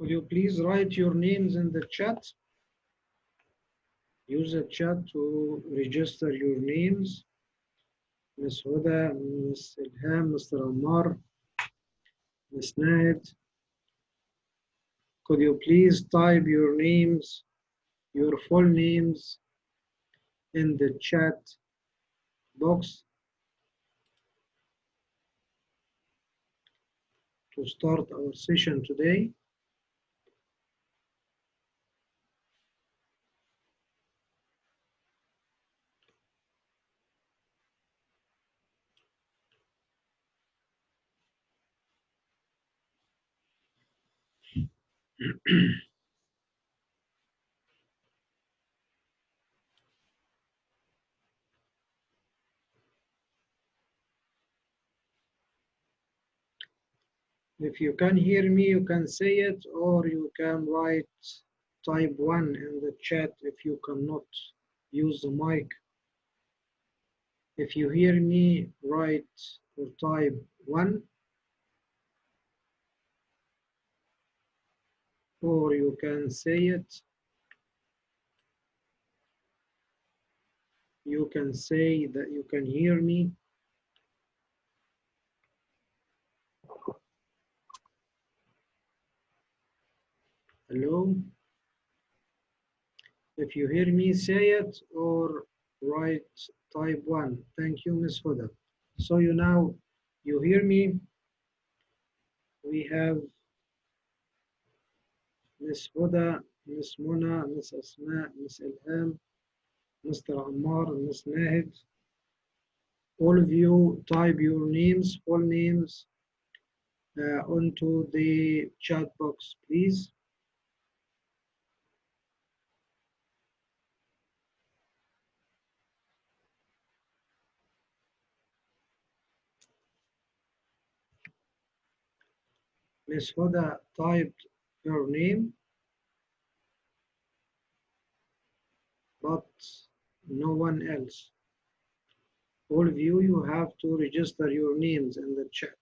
Could you please write your names in the chat? Use the chat to register your names. Miss Huda, Miss Ilham, Mr. Ammar, Miss Nahid. Could you please type your names, your full names in the chat box to start our session today? If you can hear me, you can say it, or you can write type 1 in the chat if you cannot use the mic. If you hear me, write or type 1, or you can say it. You can say that you can hear me. Hello? If you hear me, say it or write type 1. Thank you, Ms. Huda. So you hear me. We have Ms. Huda, Ms. Mona, Ms. Asma, Ms. Ilham, Mr. Ammar, Ms. Nahid. All of you type your names, full names, onto the chat box, please. Ms. Huda typed her name, but no one else. All of you, you have to register your names in the chat.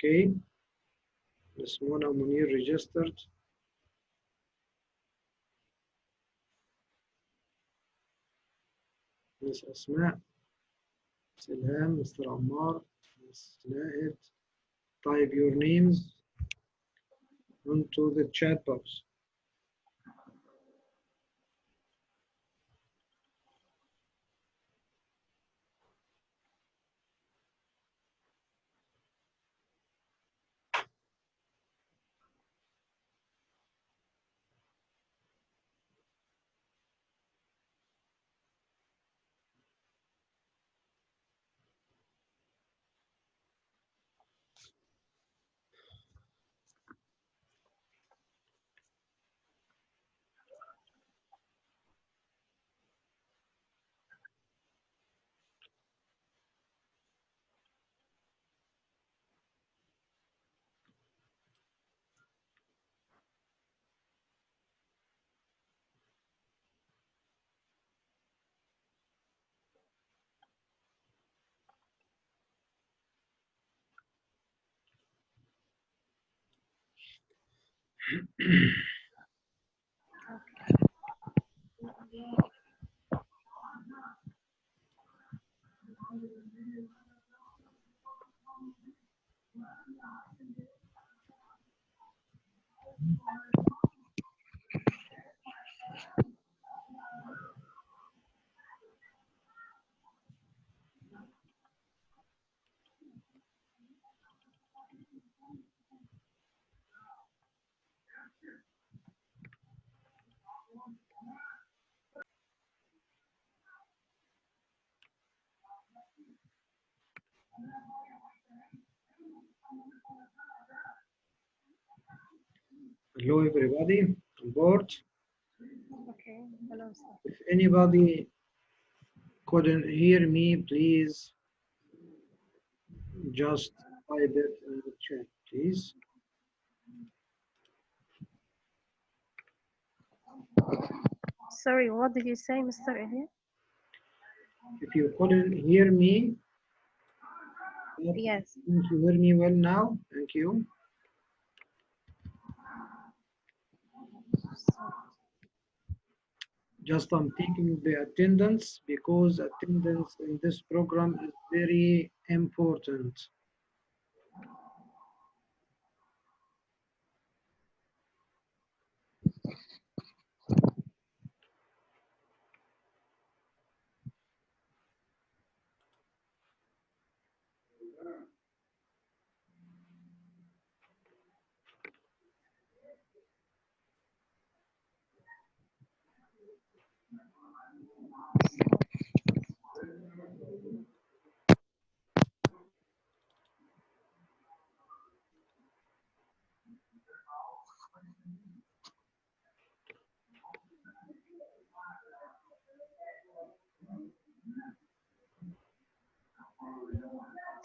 Okay, Ms. Mona Munir registered. Ms. Asma, Ms. Ilham, Mr. Ammar, Ms. Nahid. Type your names onto the chat box. Hello, everybody on board. Okay, hello, sir. If anybody couldn't hear me, please just type it in the chat, please. Sorry, what did you say, Mr. Elias? If you couldn't hear me, I Yes. think you hear me well now. Thank you. Just I'm taking the attendance because attendance in this program is very important.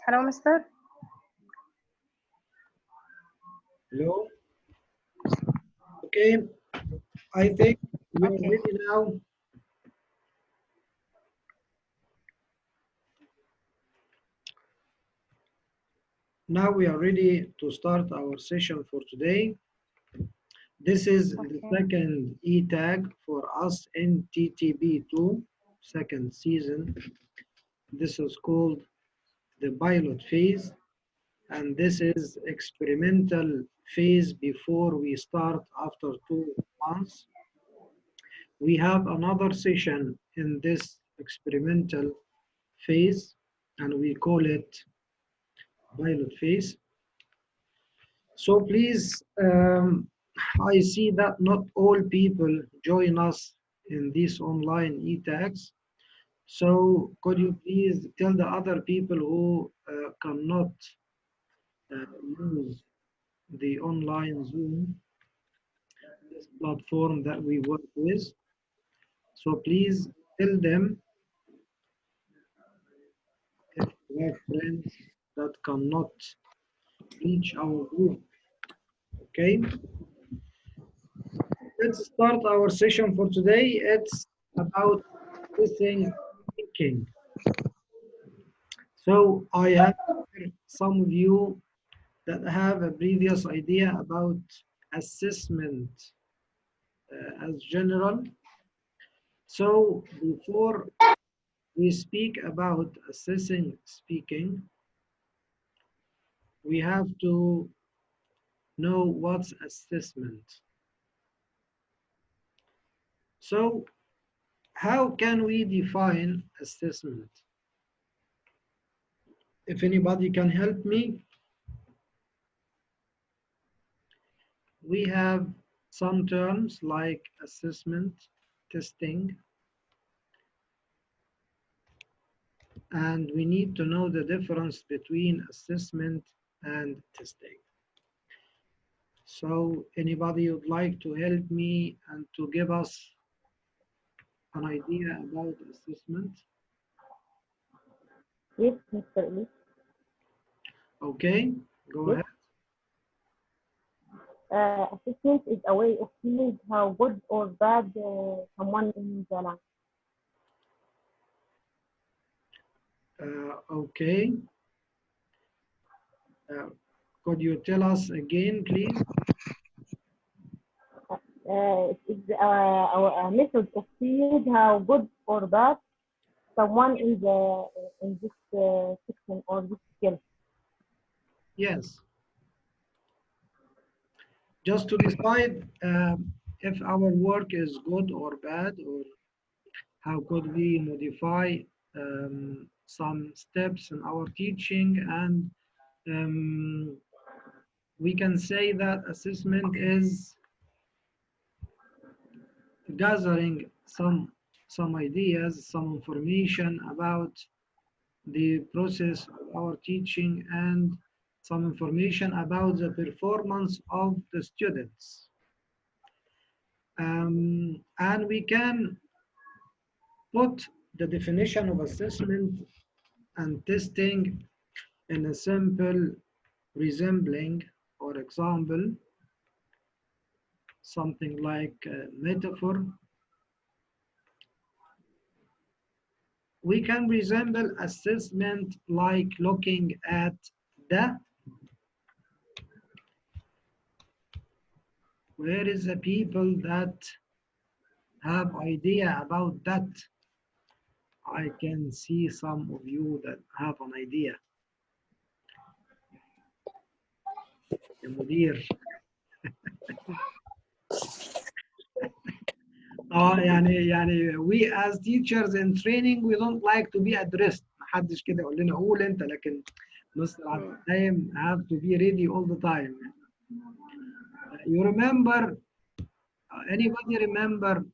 Hello, Mr. Hello? Okay, I think we are Okay. ready now. Now we are ready to start our session for today. This is the Okay. second e-tag for us in TTB2, second season. This is called the pilot phase, and this is experimental phase before we start after 2 months. We have another session in this experimental phase, and we call it pilot phase. So please, I see that not all people join us in these online e-tags. So could you please tell the other people who cannot use the online Zoom, this platform that we work with. So please tell them if you have friends that cannot reach our group. Okay, let's start our session for today. It's about assessing thinking. So I have some of you that have a previous idea about assessment as general. So before we speak about assessing speaking, we have to know what's assessment. So how can we define assessment? If anybody can help me, we have some terms like assessment, testing, and we need to know the difference between assessment and testing. So anybody would like to help me and to give us an idea about assessment? Yes, Mr. Lee. Okay, go Yes. ahead. Assessment is a way of seeing how good or bad someone in the language. Okay. Could you tell us again, please? It is a method of seeing how good or bad someone in this section or this skill. Yes. Just to decide if our work is good or bad, or how could we modify some steps in our teaching, and we can say that assessment is gathering some ideas, some information about the process of our teaching and some information about the performance of the students. And we can put the definition of assessment and testing in a simple resembling or example, something like a metaphor. we can resemble assessment like looking at the, where is the people that have idea about that? I can see some of you that have an idea. يا مدير. يعني we as teachers in training we don't like to be addressed. محدش كده يقول لنا قول انت, لكن Mr. عبد الحليم have to be ready all the time. You remember, anybody remember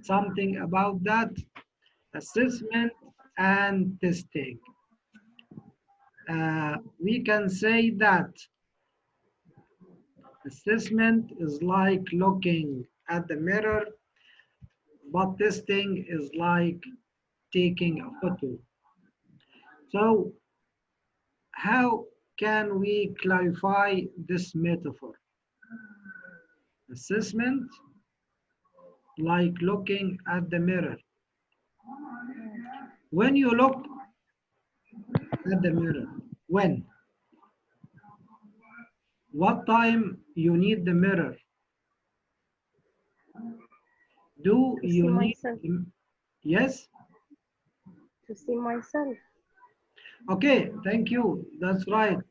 something about that? Assessment and testing. We can say that assessment is like looking at the mirror, but testing is like taking a photo. So how can we clarify this metaphor? Assessment like looking at the mirror. When you look at the mirror, when? What time you need the mirror? Do To you see need, myself. yes? To see myself. Okay, thank you, that's right.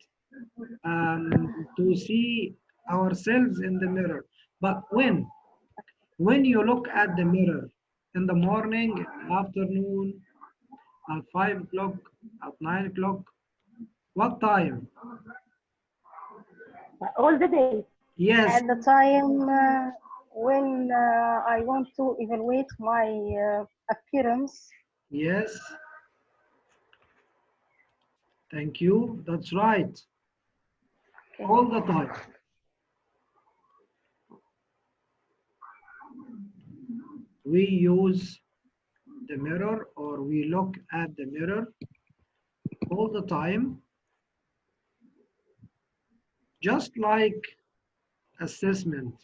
To see ourselves in the mirror. But when? When you look at the mirror, in the morning, afternoon, at 5 o'clock, at 9 o'clock, what time? All the day. Yes, At the time when I want to evaluate my appearance. yes. Thank you, that's right. Okay. All the time. We use the mirror or we look at the mirror all the time, just like assessment.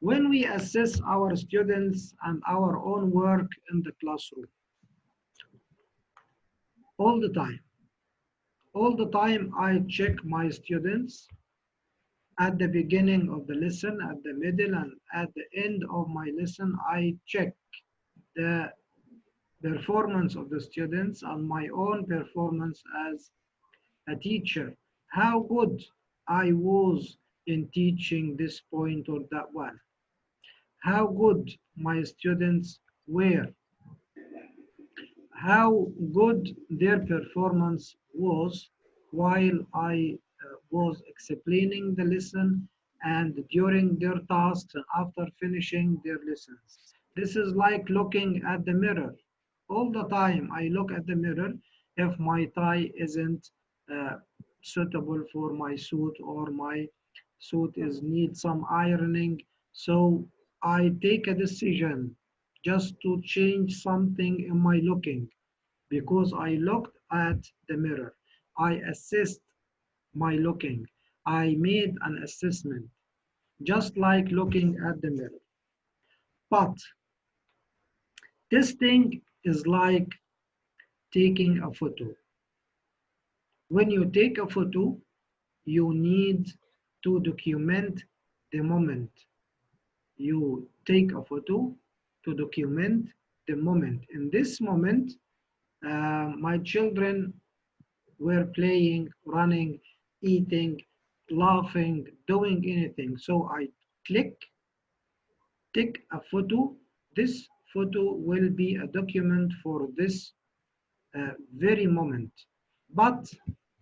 When we assess our students and our own work in the classroom, all the time. All the time I check my students at the beginning of the lesson, at the middle, and at the end of my lesson. I check the performance of the students and my own performance as a teacher. How good I was in teaching this point or that one. How good my students were. How good their performance was while I was explaining the lesson and during their tasks and after finishing their lessons. This is like looking at the mirror. All the time I look at the mirror if my tie isn't suitable for my suit or my suit is need some ironing. So I take a decision just to change something in my looking because I looked at the mirror. I assessed my looking. I made an assessment just like looking at the mirror. But testing is like taking a photo. When you take a photo, you need to document the moment. You take a photo to document the moment. In this moment, my children were playing, running, eating, laughing, doing anything. So I take a photo. This photo will be a document for this very moment. But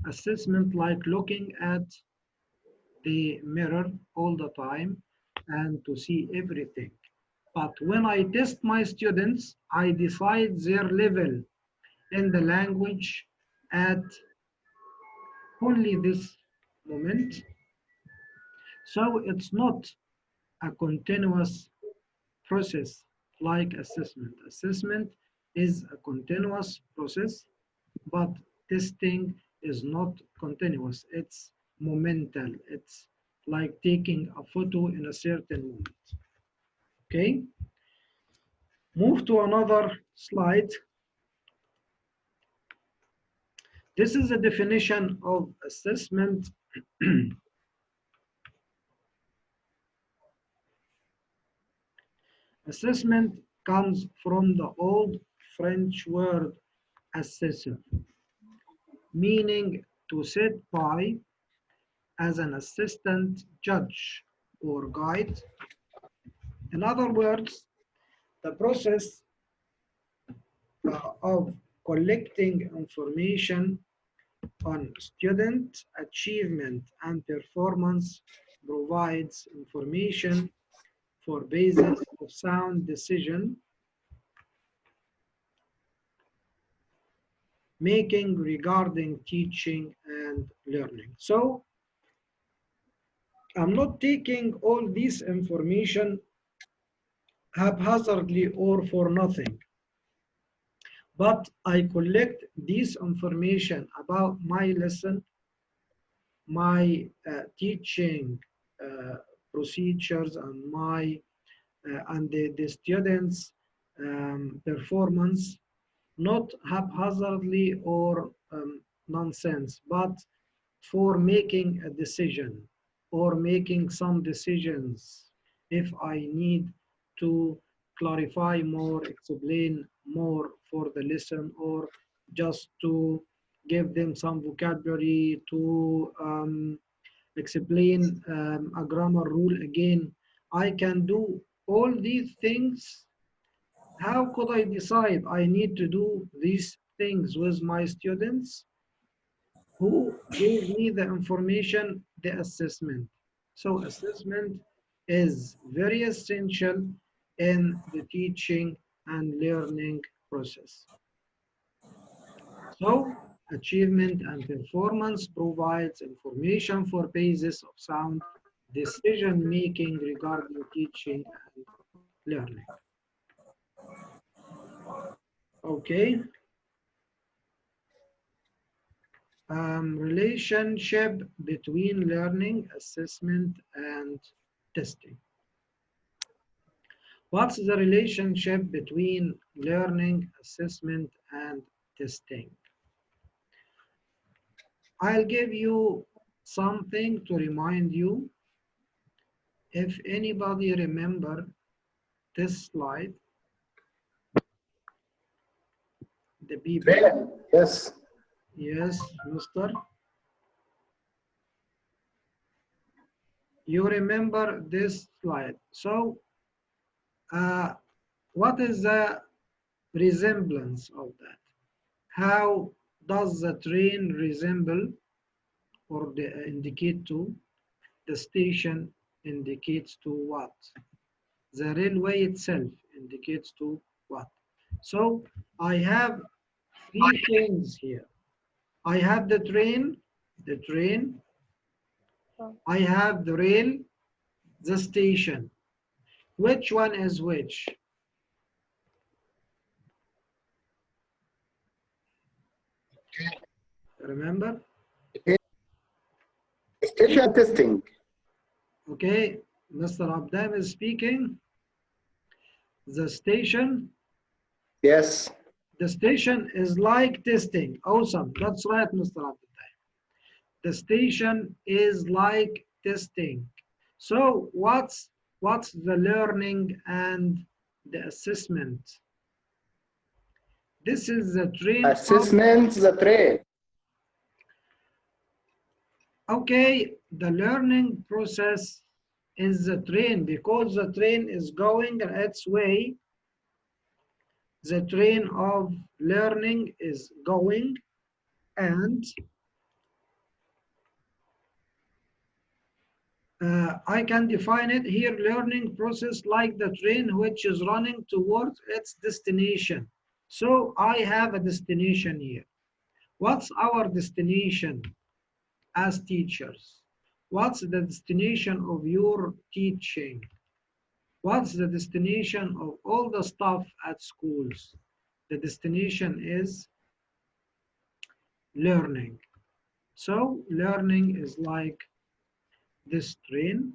assessment like looking at the mirror all the time and to see everything. But when I test my students, I decide their level in the language at only this moment. So it's not a continuous process like assessment. Assessment is a continuous process, but testing is not continuous. It's momental. It's like taking a photo in a certain moment. Okay? Move to another slide. This is a definition of assessment. Assessment comes from the old French word assessor, meaning to sit by as an assistant judge or guide. In other words, the process of collecting information on student achievement and performance provides information for basis of sound decision making regarding teaching and learning. So I'm not taking all this information haphazardly or for nothing, but I collect this information about my lesson, my teaching procedures, and my and the students' performance, not haphazardly or nonsense, but for making a decision or making some decisions if I need to clarify more, explain more for the lesson, or just to give them some vocabulary to explain a grammar rule again. I can do all these things. How could I decide I need to do these things with my students? Who gave me the information? The assessment. So assessment is very essential in the teaching and learning process. So achievement and performance provides information for basis of sound decision making regarding teaching and learning. Okay. Relationship between learning, assessment, and testing. What's the relationship between learning, assessment, and testing? I'll give you something to remind you. If anybody remember this slide, the people. Yes. Yes, Mister. You remember this slide. So, what is the resemblance of that? How does the train resemble or indicate to? The station indicates to what? The railway itself indicates to what? So I have three things here. I have the train, I have the rail, the station. Which one is which? Remember? Station testing. Okay, Mr. Abdam is speaking. The station. Yes. The station is like testing. Awesome. That's right, Mr. Abdam. The station is like testing. So what's the learning and the assessment? This is the train. Assessment, the train. Okay, the learning process is the train because the train is going its way. The train of learning is going, and I can define it here, learning process like the train which is running towards its destination. So I have a destination here. What's our destination as teachers? What's the destination of your teaching? What's the destination of all the stuff at schools? The destination is learning. So learning is like this train.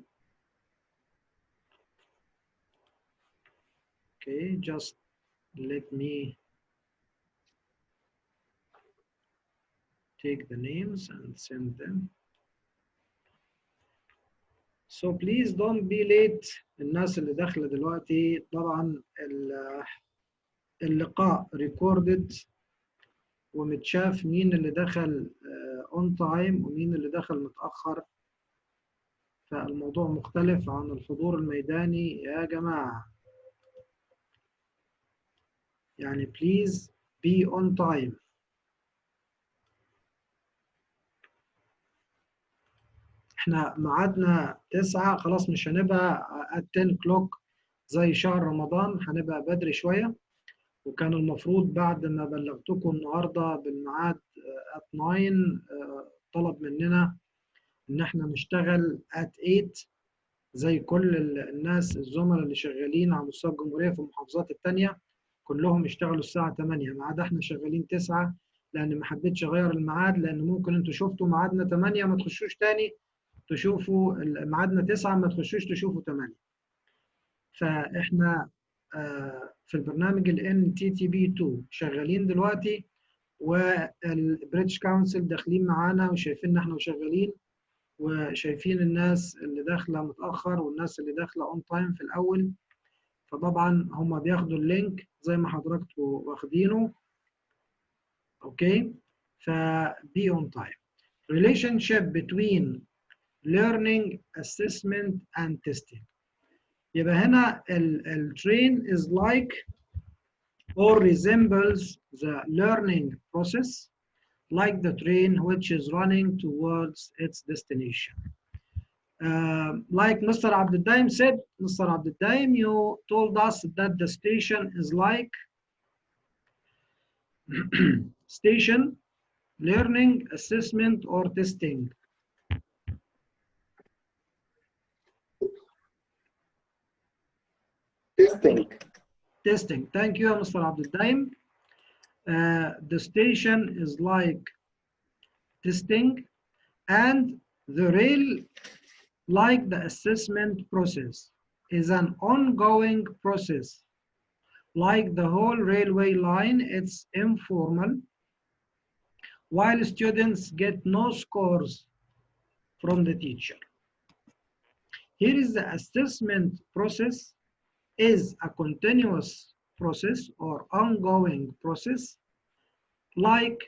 Okay, just let me take the names and send them. So please don't be late. الناس اللي داخلة دلوقتي طبعا اللقاء recorded ومتشاف مين اللي دخل on time ومين اللي دخل متأخر، فالموضوع مختلف عن الحضور الميداني يا جماعة. يعني please be on time. احنا ميعادنا 9، خلاص مش هنبقى at 10 o'clock زي شهر رمضان، هنبقى بدري شوية. وكان المفروض بعد ما بلغتكم النهاردة بالميعاد at 9 طلب مننا ان احنا نشتغل at 8 زي كل الناس الزملاء اللي شغالين على مستوى الجمهورية في المحافظات التانية كلهم يشتغلوا الساعة 8، ما عدا احنا شغالين 9 لأن ما حبيتش أغير الميعاد، لأن ممكن أنتوا شفتوا ميعادنا 8 ما تخشوش تاني تشوفوا ميعادنا 9 ما تخشوش تشوفوا 8. فإحنا في البرنامج ال NTTB2 شغالين دلوقتي، والبريتش كونسل داخلين معانا وشايفين ان احنا شغالين، وشايفين الناس اللي داخله متاخر والناس اللي داخله اون تايم في الاول. فطبعا هم بياخدوا اللينك زي ما حضراتكم واخدينه. اوكي، فبي اون تايم. relationship between learning assessment and testing. يبقى هنا الtrain is like or resembles the learning process like the train which is running towards its destination. Like Mr. Abdeldaim said, Mr. Abdeldaim, you told us that the station is like station, learning, assessment, or testing. Testing. Testing. Thank you, Mr. Abdeldaim. The station is like testing, and the rail, like the assessment process, is an ongoing process. Like the whole railway line, it's informal, while students get no scores from the teacher. Here is the assessment process is a continuous process or ongoing process, like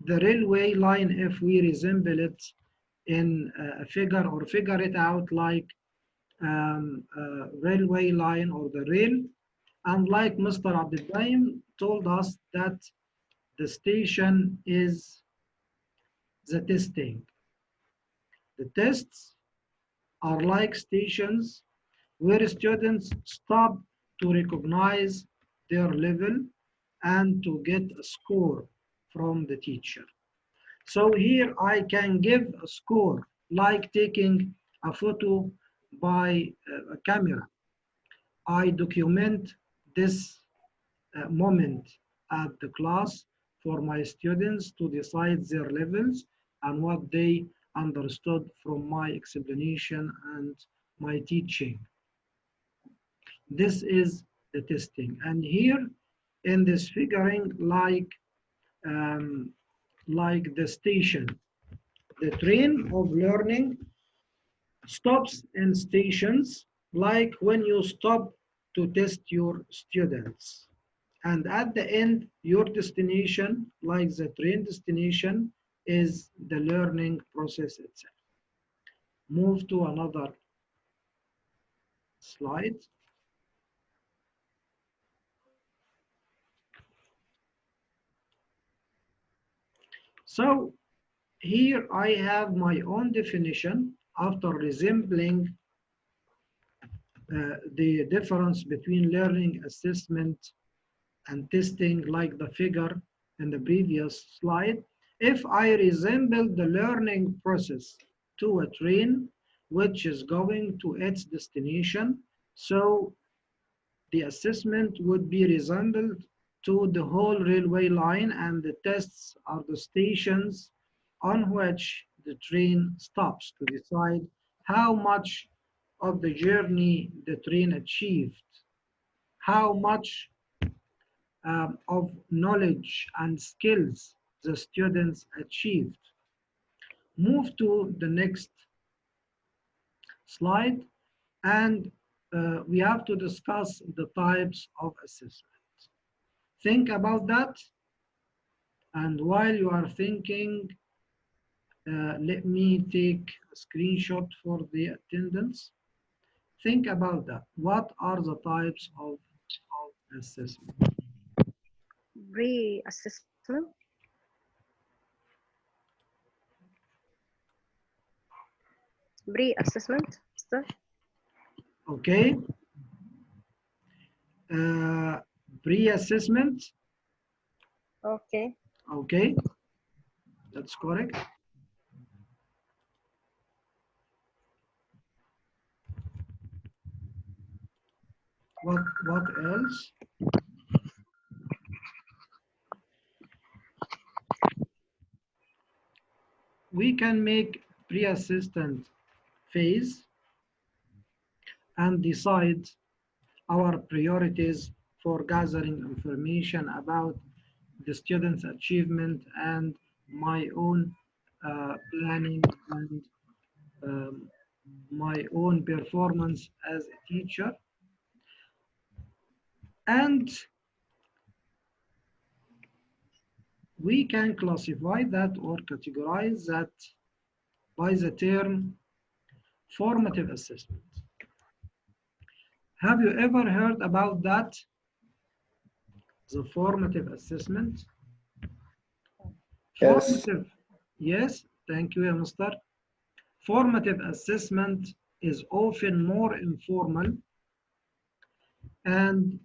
the railway line if we resemble it in a figure or figure it out like railway line or the rail. And like Mr. Abdeldaim told us that the station is the testing. The tests are like stations where students stop to recognize their level and to get a score from the teacher. So here I can give a score like taking a photo by a camera. I document this moment at the class for my students to decide their levels and what they understood from my explanation and my teaching. This is the testing. And here in this figuring like the station, the train of learning stops in stations like when you stop to test your students. And at the end, your destination, like the train destination, is the learning process itself. Move to another slide. So here I have my own definition after resembling the difference between learning assessment and testing like the figure in the previous slide. If I resemble the learning process to a train which is going to its destination, so the assessment would be resembled to the whole railway line, and the tests are the stations on which the train stops to decide how much of the journey the train achieved, how much of knowledge and skills the students achieved. Move to the next slide, and we have to discuss the types of assessment. Think about that, and while you are thinking, let me take a screenshot for the attendance. Think about that. What are the types of assessment? Pre-assessment. Pre-assessment. Okay. Pre-assessment. Okay. Okay, that's correct. What else? We can make pre-assessment phase and decide our priorities for gathering information about the student's achievement and my own planning and my own performance as a teacher. And we can classify that or categorize that by the term formative assessment. Have you ever heard about that? The formative assessment? Yes. Formative, yes, thank you, Mr. Formative assessment is often more informal and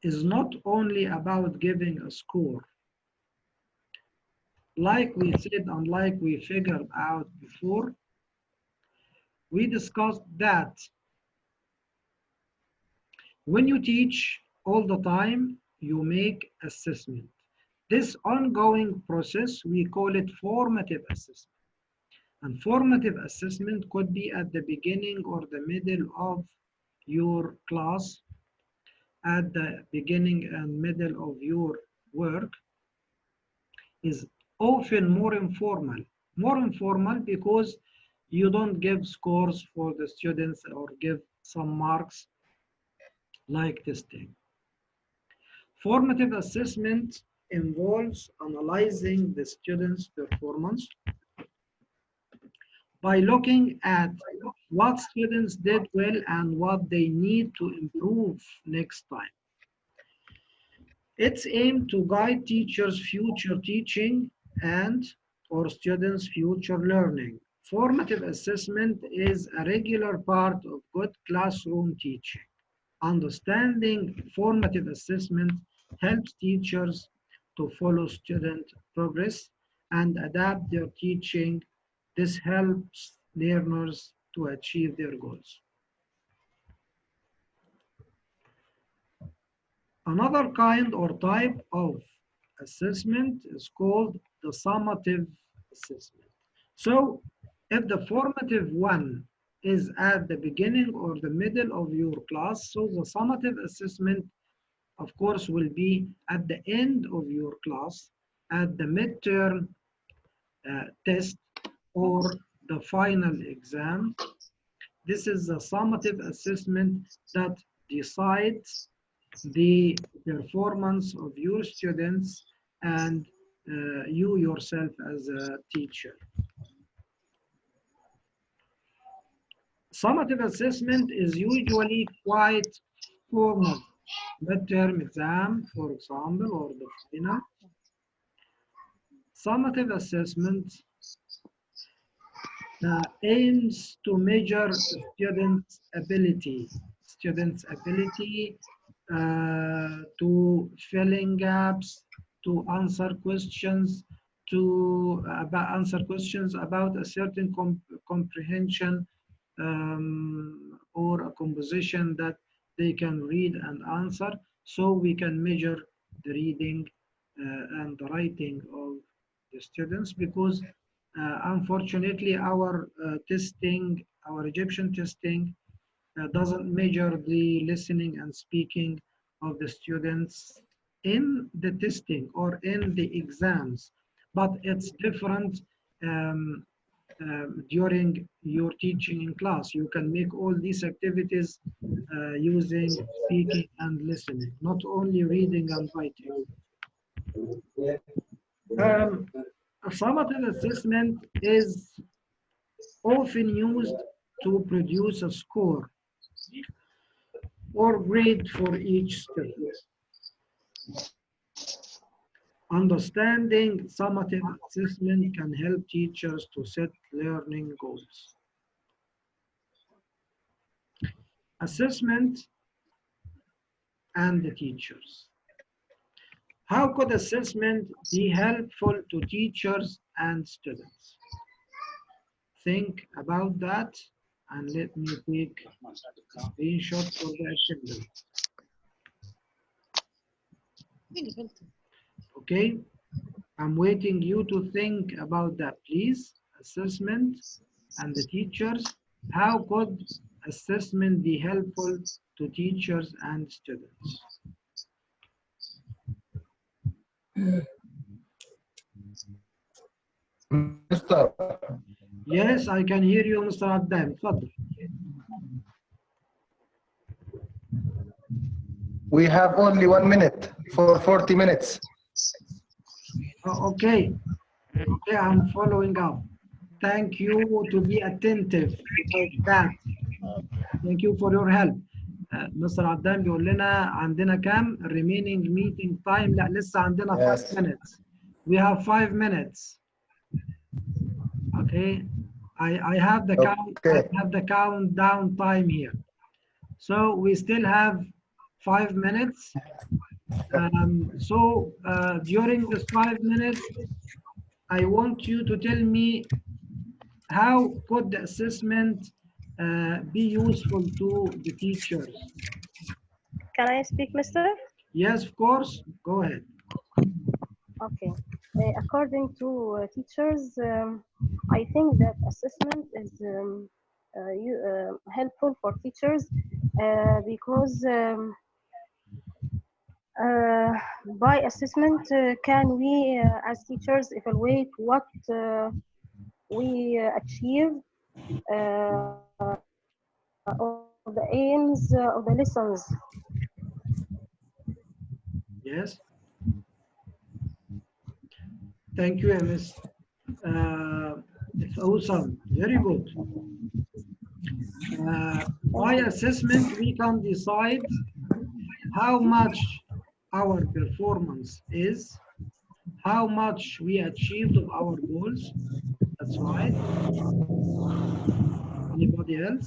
is not only about giving a score. Like we said and like we figured out before, we discussed that when you teach all the time, you make assessment. This ongoing process, we call it formative assessment. And formative assessment could be at the beginning or the middle of your class, at the beginning and middle of your work, is often more informal. More informal because you don't give scores for the students or give some marks like testing. Formative assessment involves analyzing the student's performance by looking at what students did well and what they need to improve next time. It's aimed to guide teachers' future teaching and or students' future learning. Formative assessment is a regular part of good classroom teaching. Understanding formative assessment helps teachers to follow student progress and adapt their teaching. This helps learners to achieve their goals. Another kind or type of assessment is called the summative assessment. So if the formative one is at the beginning or the middle of your class, so the summative assessment, of course, will be at the end of your class, at the midterm test or the final exam. This is a summative assessment that decides the performance of your students and you yourself as a teacher. Summative assessment is usually quite formal. Midterm exam, for example, or the final. Summative assessment aims to measure students' ability to fill in gaps, to answer questions, to answer questions about a certain comprehension or a composition that they can read and answer, so we can measure the reading and the writing of the students, because unfortunately our testing, our Egyptian testing doesn't measure the listening and speaking of the students in the testing or in the exams, but it's different during your teaching in class. You can make all these activities using speaking and listening, not only reading and writing. A summative assessment is often used to produce a score or grade for each student. Understanding summative assessment can help teachers to set learning goals. Assessment and the teachers. How could assessment be helpful to teachers and students? Think about that and let me take a screenshot for the attendance. Okay, I'm waiting you to think about that, please. Assessment and the teachers. How could assessment be helpful to teachers and students? Mr. Yes, I can hear you, Mr. Abdam. تفضل. We have only 1 minute for 40 minutes. Oh, okay. Okay, I'm following up. Thank you to be attentive like that. Thank you for your help. مستر عدان بيقول لنا عندنا كام remaining meeting time؟ لا لسه عندنا 5 minutes. We have 5 minutes. Okay. I have the count. I have the countdown time here. So we still have 5 minutes. During this 5 minutes, I want you to tell me how could the assessment be useful to the teachers? Can I speak, Mr.? Yes, of course. Go ahead. Okay. According to teachers, I think that assessment is helpful for teachers because by assessment can we as teachers evaluate what we achieve of the aims of the lessons. Yes. Thank you, Ms. It's awesome. Very good. By assessment, we can decide how much our performance is, how much we achieved of our goals. That's right. Anybody else?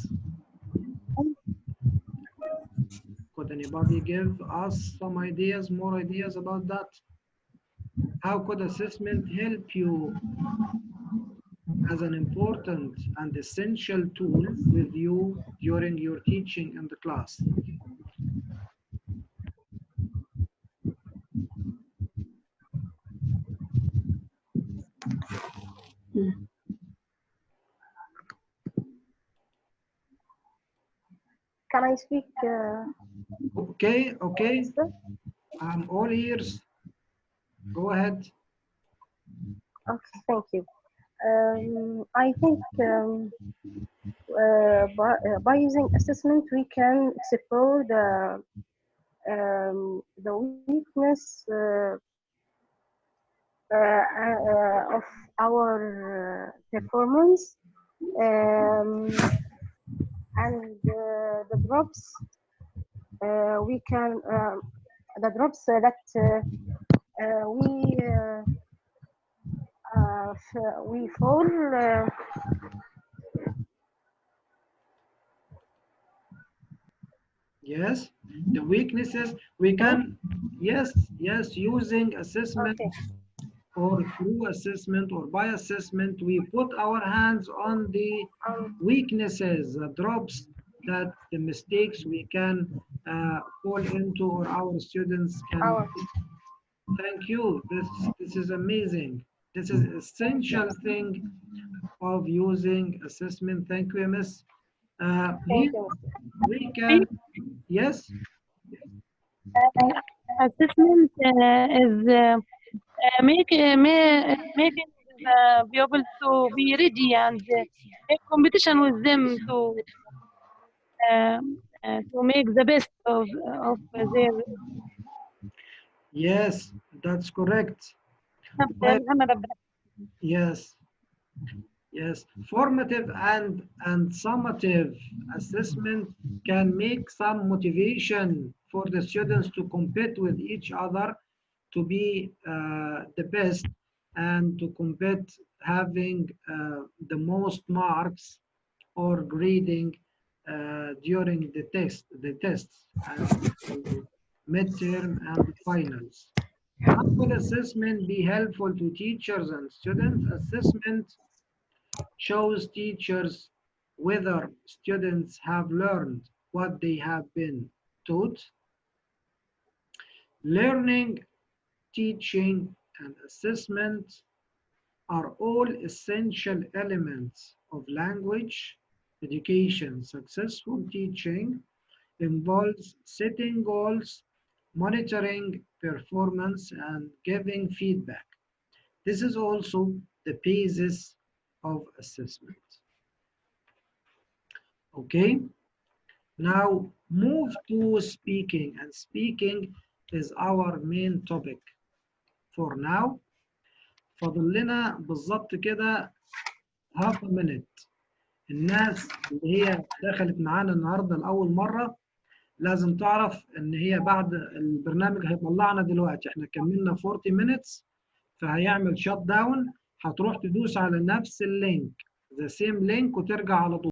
Could anybody give us some ideas, more ideas about that? How could assessment help you as an important and essential tool with you during your teaching in the class? Can I speak? Okay, okay. I'm all ears. Go ahead. Okay, thank you. I think by using assessment, we can explore the weakness of our performance and the drops we can the drops that we fall Yes, the weaknesses we can, yes, using assessment or through assessment or by assessment, we put our hands on the weaknesses, the drops, that the mistakes we can fall into or our students can. Thank you. This is amazing. This is essential thing of using assessment. Thank you, Ms. Thank Here you. we can, yes, Assessment is making the people to be ready and make competition with them to make the best of their yes, that's correct. Well, محمد عبد yes, yes. Formative and summative assessment can make some motivation for the students to compete with each other to be the best and to compete having the most marks or grading during the tests and midterm and finals. How will assessment be helpful to teachers and students? Assessment shows teachers whether students have learned what they have been taught. Learning, teaching, and assessment are all essential elements of language education. Successful teaching involves setting goals, monitoring performance, and giving feedback. This is also the basis of assessment. Okay, now move to speaking, and speaking is our main topic for now. فاضل لنا بالظبط كده half a minute. الناس اللي هي دخلت معانا النهارده لأول مرة لازم تعرف إن هي بعد البرنامج هيطلعنا دلوقتي، إحنا كملنا 40 minutes فهيعمل شات داون، هتروح تدوس على نفس اللينك the same link وترجع على طول.